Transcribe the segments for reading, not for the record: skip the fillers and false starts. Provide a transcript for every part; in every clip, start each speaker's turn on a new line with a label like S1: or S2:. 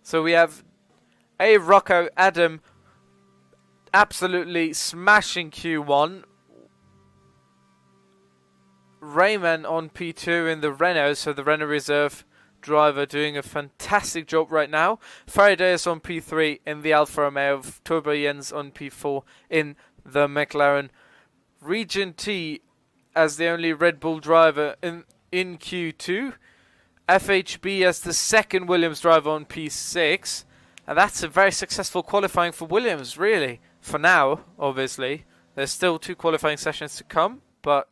S1: So we have ROCCO, Adam, absolutely smashing Q1. RAYMAN on P2 in the Renault, so the Renault reserve driver doing a fantastic job right now. FARIDEUS on P3 in the Alfa Romeo, Turbo Jens on P4 in the McLaren. Region T as the only Red Bull driver in Q2. FHB as the second Williams driver on P6. And that's a very successful qualifying for Williams, really. For now, obviously. There's still 2 qualifying sessions to come, but...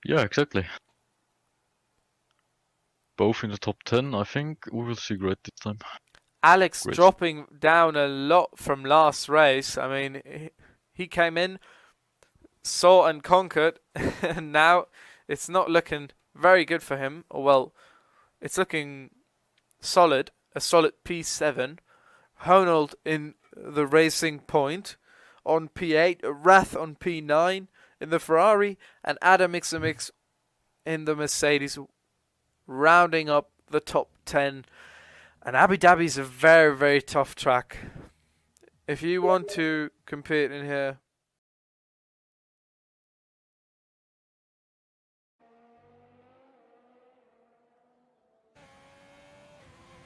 S2: Yeah, exactly. Both in the top 10, I think we will see great this time.
S1: Alex
S2: Great.
S1: dropping down a lot from last race. I mean, he came in, saw and conquered, and now it's not looking very good for him. Well, it's looking solid, a solid P7. Honnold in the Racing Point on P8, Rath on P9 in the Ferrari, and Adam Mix in the Mercedes, rounding up the top 10. And Abu Dhabi is a very, very tough track. If you want to compete in here,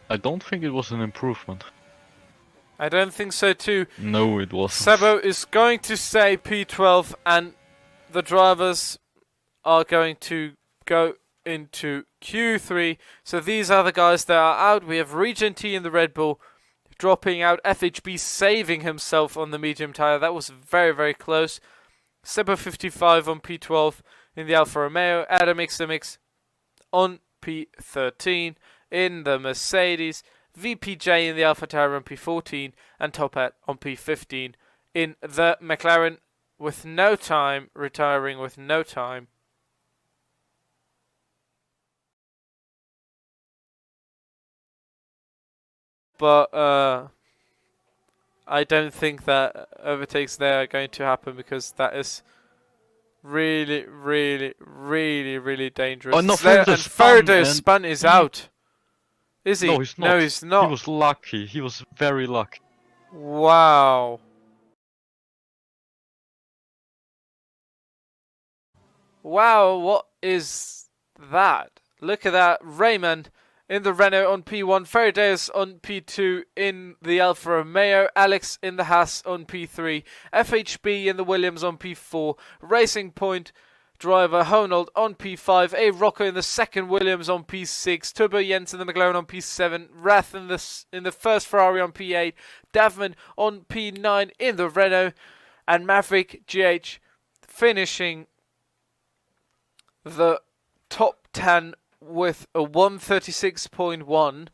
S2: I don't think it was an improvement.
S1: I don't think so too.
S2: No, it wasn't.
S1: SEBO is going to say P12, and the drivers are going to go into Q3. So these are the guys that are out. We have Region T in the Red Bull dropping out. FHB saving himself on the medium tyre. That was very, very close. SEBO 55 on P12 in the Alfa Romeo. Adam Mix on P13 in the Mercedes. VPJ in the Alpha Tower on P14. And Top Hat on P15 in the McLaren, with no time, retiring with no time. But I don't think that overtakes there are going to happen, because that is really, really, really, really dangerous.
S2: Oh, no,
S1: FARIDEUS spun is out. Is he?
S2: No, he's not.
S1: No, he's not.
S2: He was lucky. He was very lucky.
S1: Wow. Wow, what is that? Look at that. RAYMAN in the Renault on P1. FARIDEUS on P2 in the Alfa Romeo. Alex in the Haas on P3. FHB in the Williams on P4. Racing Point driver Honnold on P5. ROCCO in the second Williams on P6. Turbo Jens in the McLaren on P7. Rath in the first Ferrari on P8. Davman on P9 in the Renault. And Maverick GH finishing the top 10 with a 136.1.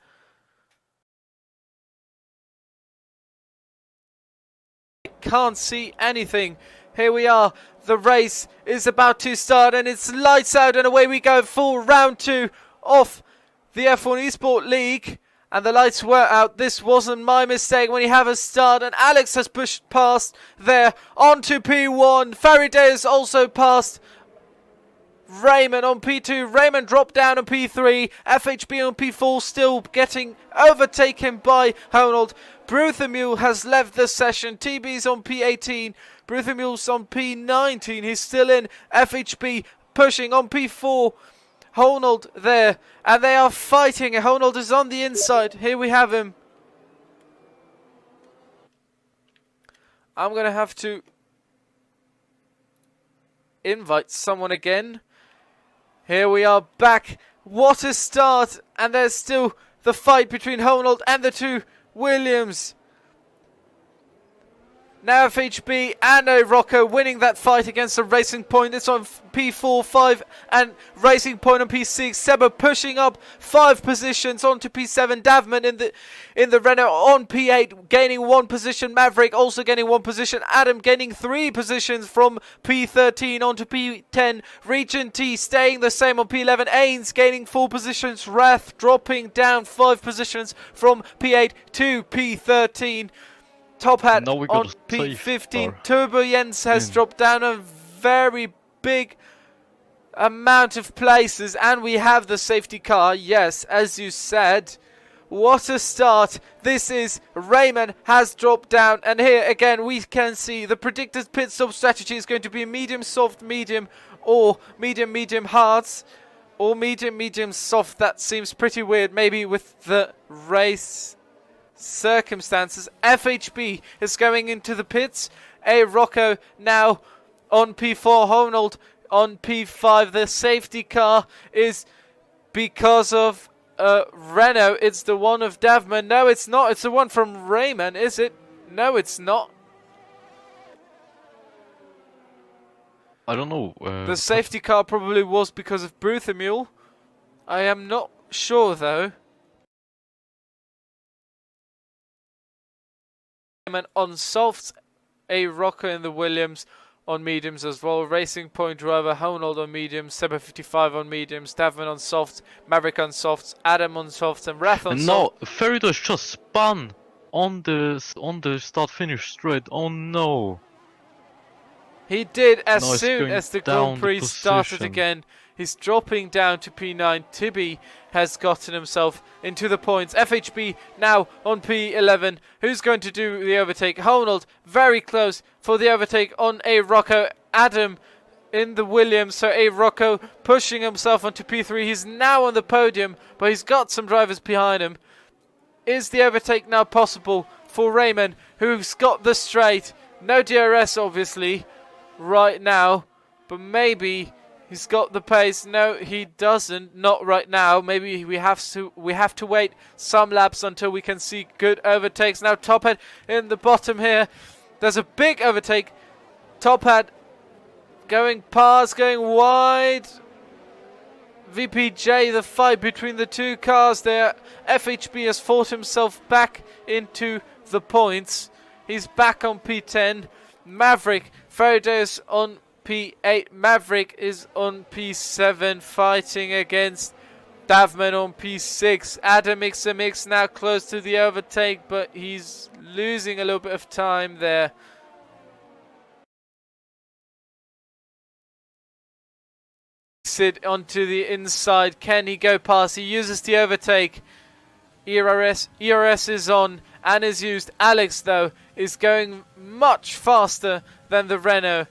S1: Can't see anything. Here we are. The race is about to start, and it's lights out, and away we go. Full round 2 of the F1 Esport League. And the lights were out. This wasn't my mistake when you have a start. And Alex has pushed past there onto P1. FARIDEUS also passed RAYMAN on P2. RAYMAN dropped down on P3. FHB on P4, still getting overtaken by Honnold. Bruthermule has left the session. TB's on P18. Bruthermule's on P19. He's still in. FHB pushing on P4. Honnold there, and they are fighting. Honnold is on the inside. Here we have him. I'm going to have to invite someone again. Here we are back. What a start. And there's still the fight between Honold and the two Williams. Now FHB and ROCCO winning that fight against the Racing Point. It's on P4, 5 and Racing Point on P6. SEBO pushing up 5 positions onto P7. Davman in the Renault on P8 gaining 1 position. Maverick also gaining 1 position. Adam gaining 3 positions from P13 onto P10. Region T staying the same on P11. Ains gaining 4 positions. Rath dropping down 5 positions from P8 to P13. Top Hat on P15. Turbo Jens has dropped down a very big amount of places, and we have the safety car. Yes, as you said, what a start. This is RAYMAN has dropped down, and here again we can see the predicted pit stop strategy is going to be medium, soft, medium, or medium, medium, hards, or medium, medium, soft. That seems pretty weird, maybe with the race circumstances. FHB is going into the pits. ROCCO now on P4. Honold on P5. The safety car is because of Renault. It's the one of Davman. No, it's not. It's the one from RAYMAN, is it? No, it's not.
S2: I don't know.
S1: The safety car probably was because of Bruthamule. I am not sure though. On softs, ROCCO in the Williams on mediums as well. Racing Point driver Honold on mediums, SEBO 55 on mediums, Davman on softs, Maverick on softs, Adam on softs, and Rath on softs.
S2: No, FARIDEUS just spun on the start finish straight. Oh no!
S1: He did as soon as the Grand Prix started again. He's dropping down to P9. Tibi has gotten himself into the points. FHB now on P11. Who's going to do the overtake? Honold very close for the overtake on ROCCO. Adam in the Williams. So ROCCO pushing himself onto P3. He's now on the podium, but he's got some drivers behind him. Is the overtake now possible for RAYMAN, who's got the straight? No DRS obviously right now, but maybe he's got the pace. No, he doesn't. Not right now. Maybe we have to wait some laps until we can see good overtakes. Now Top Hat in the bottom here. There's a big overtake. Top Hat going past, going wide. VPJ, the fight between the two cars there. FHB has fought himself back into the points. He's back on P10. Maverick, FARIDEUS on P8. Maverick is on P7 fighting against Davman on P6. Adam mix now close to the overtake, but he's losing a little bit of time there. Sit onto the inside. Can he go past? He uses the overtake. ERS is on and is used. Alex though is going much faster than the Renault.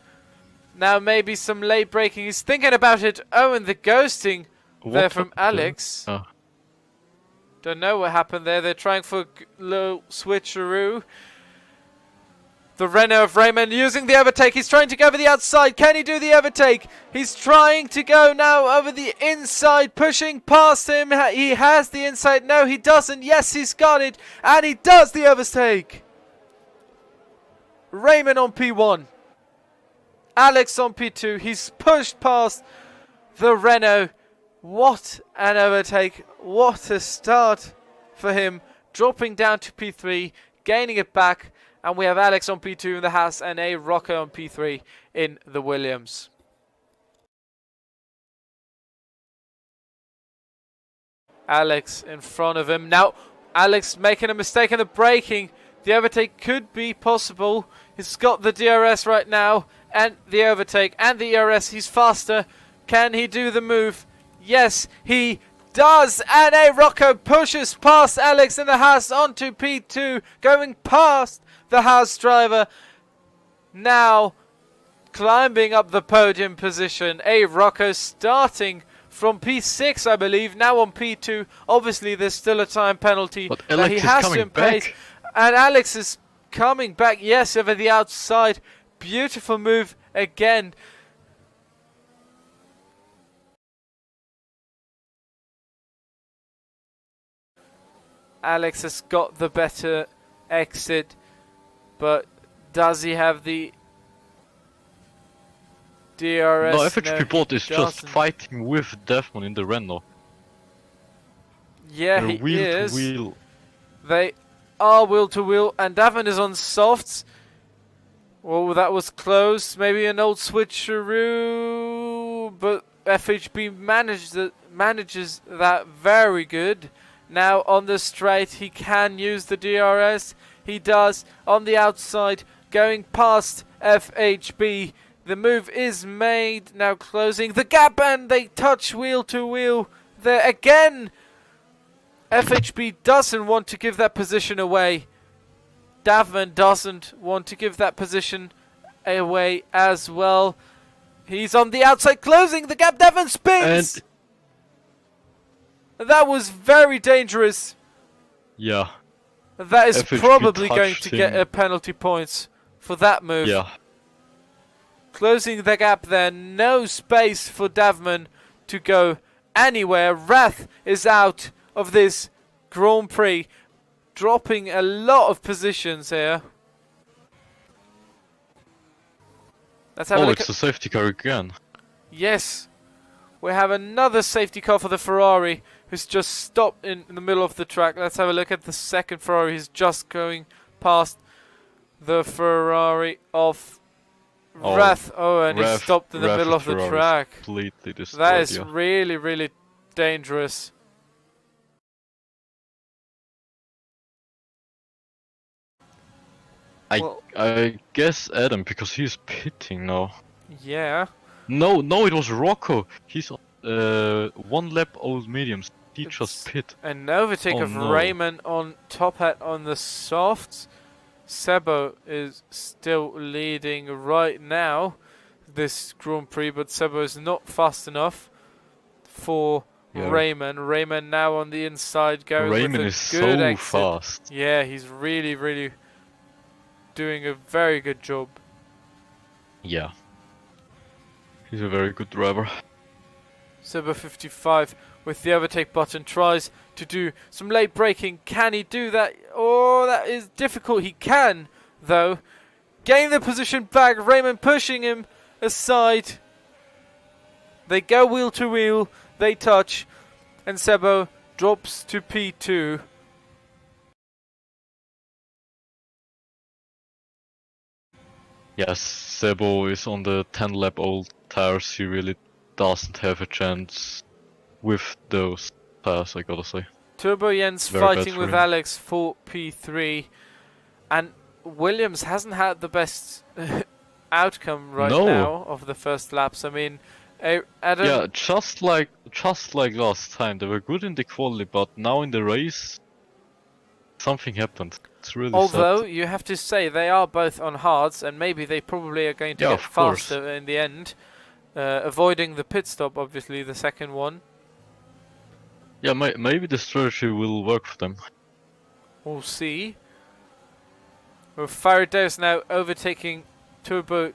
S1: Now maybe some late braking. He's thinking about it. Oh, and the ghosting there from Alex. Don't know what happened there. They're trying for a little switcheroo. The Renault of RAYMAN using the overtake. He's trying to go over the outside. Can he do the overtake? He's trying to go now over the inside, pushing past him. He has the inside. No, he doesn't. Yes, he's got it. And he does the overtake. RAYMAN on P1. Alex on P2. He's pushed past the Renault. What an overtake. What a start for him. Dropping down to P3. Gaining it back. And we have Alex on P2 in the Haas and ROCCO on P3 in the Williams. Alex in front of him. Now, Alex making a mistake in the braking. The overtake could be possible. He's got the DRS right now and the overtake and the ERS. He's faster. Can he do the move? Yes, he does. And ROCCO pushes past Alex in the Haas onto P2, going past the Haas driver. Now climbing up the podium position. ROCCO starting from P6, I believe, now on P2. Obviously, there's still a time penalty that he has to impose. And Alex is coming back, yes, over the outside. Beautiful move again. Alex has got the better exit, but does he have the DRS?
S2: No, FHP bot is just
S1: doesn't.
S2: fighting with Devon in the Renault.
S1: Yeah,
S2: They're
S1: he
S2: wheel
S1: is.
S2: to wheel.
S1: They are wheel to wheel, and Davin is on softs. Well, that was close. Maybe an old switcheroo, but FHB manages that very good. Now on the straight, he can use the DRS. He does on the outside, going past FHB. The move is made. Now closing the gap, and they touch wheel to wheel there again. FHB doesn't want to give that position away. Davin doesn't want to give that position away as well. He's on the outside, closing the gap. Davin spins.
S2: And
S1: that was very dangerous.
S2: yeah,
S1: That is
S2: FHB
S1: probably going to
S2: touched
S1: get
S2: him.
S1: a penalty points for that move.
S2: yeah.
S1: Closing the gap there. No space for Davman to go anywhere. Rath is out of this Grand Prix, dropping a lot of positions here. Let's have a
S2: Oh,
S1: look
S2: it's
S1: at...
S2: a safety car again.
S1: Yes, we have another safety car for the Ferrari, who's just stopped in the middle of the track. Let's have a look at the second Ferrari. He's just going past the Ferrari of Rath. Oh, and he stopped in the middle of the track.
S2: Completely destroyed.
S1: That is
S2: yeah.
S1: really, really dangerous.
S2: I guess Adam, because he's pitting now.
S1: Yeah.
S2: No, it was Rocco. He's one lap old mediums. He just pit.
S1: An overtake of
S2: no.
S1: RAYMAN on top hat on the softs. SEBO is still leading right now this Grand Prix, but SEBO is not fast enough for RAYMAN. RAYMAN now on the inside going with
S2: RAYMAN
S1: a
S2: is
S1: good
S2: so
S1: exit.
S2: fast.
S1: Yeah, he's really, really doing a very good job.
S2: Yeah. He's a very good driver.
S1: SEBO 55 with the overtake button tries to do some late braking. Can he do that? Oh, that is difficult. He can, though. Gain the position back. RAYMAN pushing him aside. They go wheel to wheel. They touch. And SEBO drops to P2.
S2: Yes, Sebo is on the 10 lap old tires. He really doesn't have a chance with those tires, I gotta say.
S1: Turbo Jens
S2: Very
S1: fighting
S2: bad
S1: with
S2: for him.
S1: Alex for P3. And Williams hasn't had the best outcome right now of the first laps. I mean, Adam...
S2: Yeah, just like last time. They were good in the quality, but now in the race, something happened. It's really
S1: Although,
S2: sad.
S1: you have to say, they are both on hards, and maybe they probably are going to get faster in the end. Avoiding the pit stop, obviously, the second one.
S2: Yeah, maybe the strategy will work for them.
S1: We'll see. With FARIDEUS now overtaking Turbo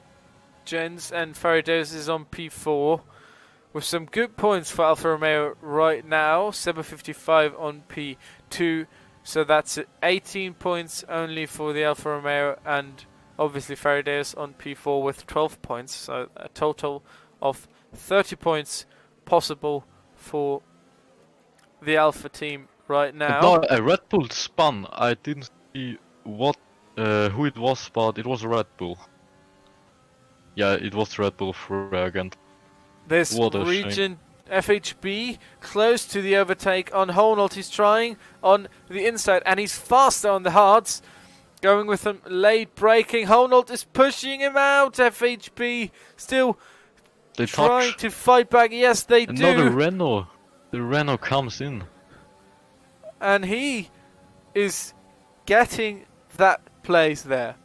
S1: Jens, and FARIDEUS is on P4. With some good points for Alfa Romeo right now. SEBO 55 on P2. So that's 18 points only for the Alfa Romeo, and obviously FARIDEUS on P4 with 12 points. So a total of 30 points possible for the Alfa team right now.
S2: No, a Red Bull spun. I didn't see what who it was, but it was a Red Bull. Yeah, it was Red Bull for again.
S1: This region FHB close to the overtake on Honold. He's trying on the inside, and he's faster on the hards. Going with some late braking. Honold is pushing him out. FHB still trying to fight back. Yes, they do.
S2: Another Renault. The Renault comes in.
S1: And he is getting that place there.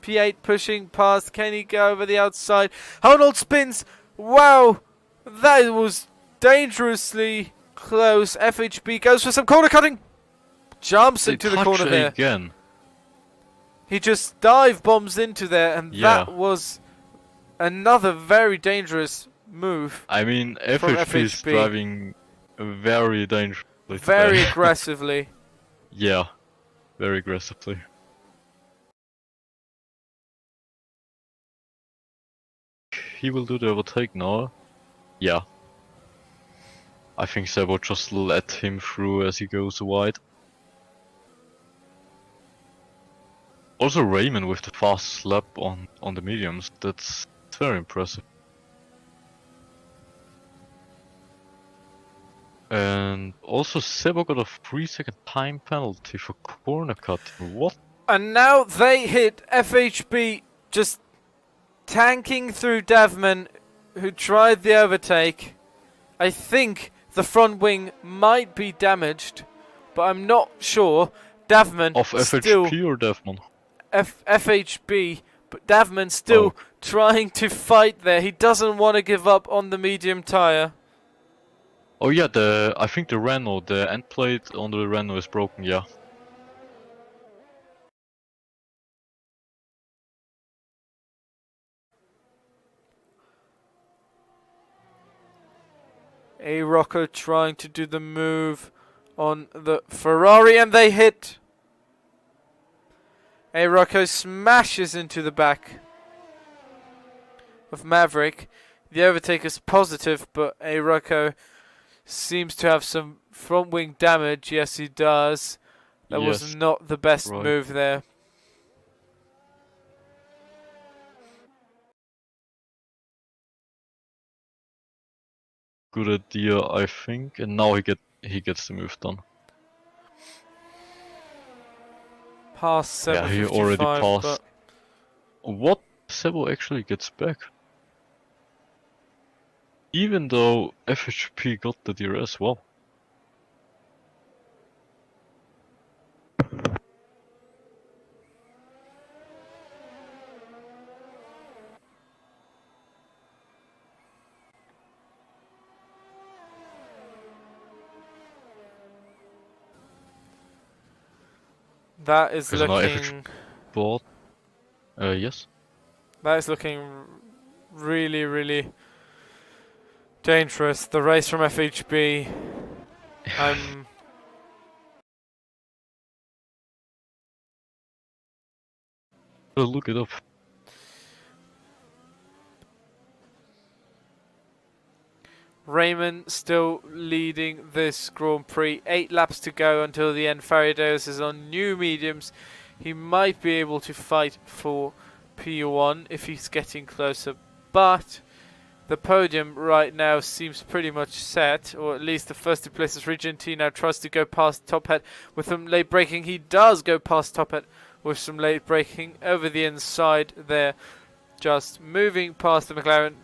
S1: P8 pushing past. Can he go over the outside? Honold spins. Wow, that was dangerously close. FHB goes for some corner cutting. Jumps into the corner there.
S2: Again.
S1: He just dive bombs into there, and that was another very dangerous move.
S2: I mean, FHB is driving very dangerous.
S1: very aggressively.
S2: Yeah, very aggressively. He will do the overtake now. Yeah. I think Sebo just let him through as he goes wide. Also RAYMAN with the fast slap on the mediums, that's very impressive. And also Sebo got a 3-second time penalty for corner cut. What?
S1: And now they hit FHB just tanking through Davman, who tried the overtake. I think the front wing might be damaged, but I'm not sure. Davman
S2: Of FHP
S1: still
S2: or Davman?
S1: FHB, but Davman still trying to fight there. He doesn't want to give up on the medium tire.
S2: Oh yeah, I think the Renault, the end plate on the Renault is broken, yeah.
S1: ROCCO trying to do the move on the Ferrari, and they hit. ROCCO smashes into the back of Maverick. The overtake is positive, but ROCCO seems to have some front wing damage. Yes, he does. That was not the best move there.
S2: Good idea, I think, and now he gets the move done.
S1: Past 7:55.
S2: Yeah, he already passed. What? Sebo actually gets back. Even though FHP got the DRS, well.
S1: That is looking.
S2: Yes.
S1: That is looking really, really dangerous. The race from FHB. I'm.
S2: Look it up.
S1: RAYMAN still leading this Grand Prix. 8 laps to go until the end. FARIDEUS is on new mediums. He might be able to fight for P1 if he's getting closer, but the podium right now seems pretty much set, or at least the first two places. Regentini now tries to go past Top Hat with some late braking. He does go past Top Hat with some late braking over the inside there, just moving past the McLaren.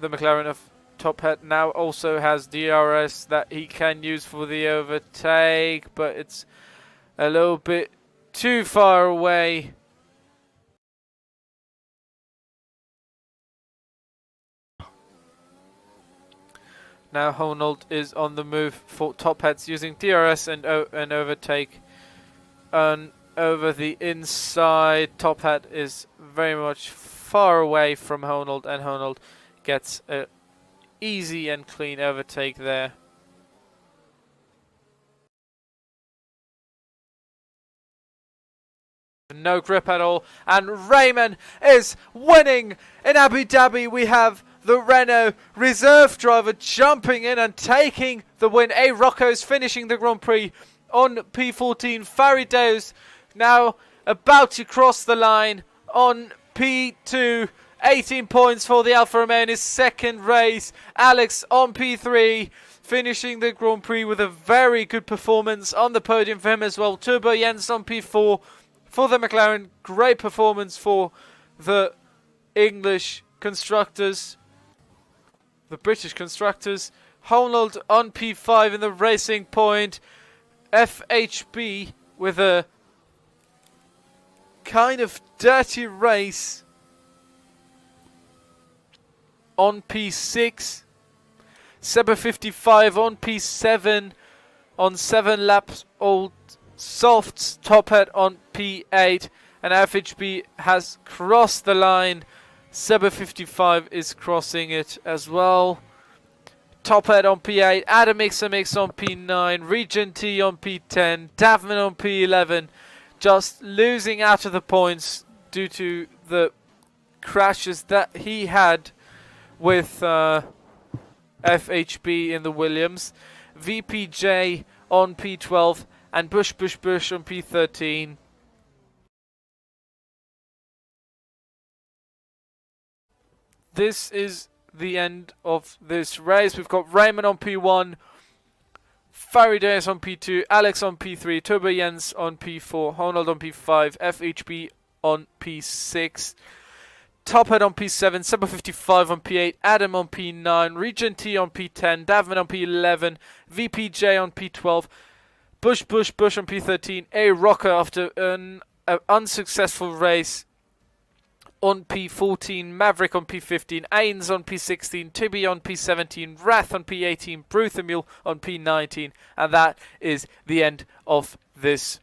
S1: The McLaren of Top Hat now also has DRS that he can use for the overtake, but it's a little bit too far away. Now Honold is on the move for Top Hats using DRS and an overtake. And over the inside, Top Hat is very much far away from Honold, and Honold gets a easy and clean overtake there. No grip at all, and RAYMAN is winning in Abu Dhabi. We have the Renault reserve driver jumping in and taking the win. ROCCO's finishing the Grand Prix on P14. FARIDEUS now about to cross the line on P2. 18 points for the Alfa Romeo in his second race. Alex on P3, finishing the Grand Prix with a very good performance on the podium for him as well. Turbo Jens on P4 for the McLaren. Great performance for the English constructors, the British constructors. Honold on P5 in the Racing Point. FHB with a kind of dirty race on P6. SEBO 55 on P7 on 7 laps old softs. Top Hat on P8, and FHB has crossed the line. SEBO 55 is crossing it as well. Tophead on P8, Adam Mix on P9, Regent T on P10, Davman on P11, just losing out of the points due to the crashes that he had with FHB in the Williams. VPJ on P12 and Bush on P13. This is the end of this race. We've got Rayman on P1, FARIDEUS on P2, Alex on P3, Turbo Jens on P4, Honnold on P5, FHB on P6, Tophead on P7, Sebo 55 on P8, Adam on P9, Regent T on P10, Davman on P11, VPJ on P12, Bush on P13, ROCCO after an unsuccessful race on P14, Maverick on P15, Ains on P16, Tibby on P17, Wrath on P18, Bruthamule on P19, and that is the end of this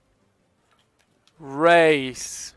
S1: race.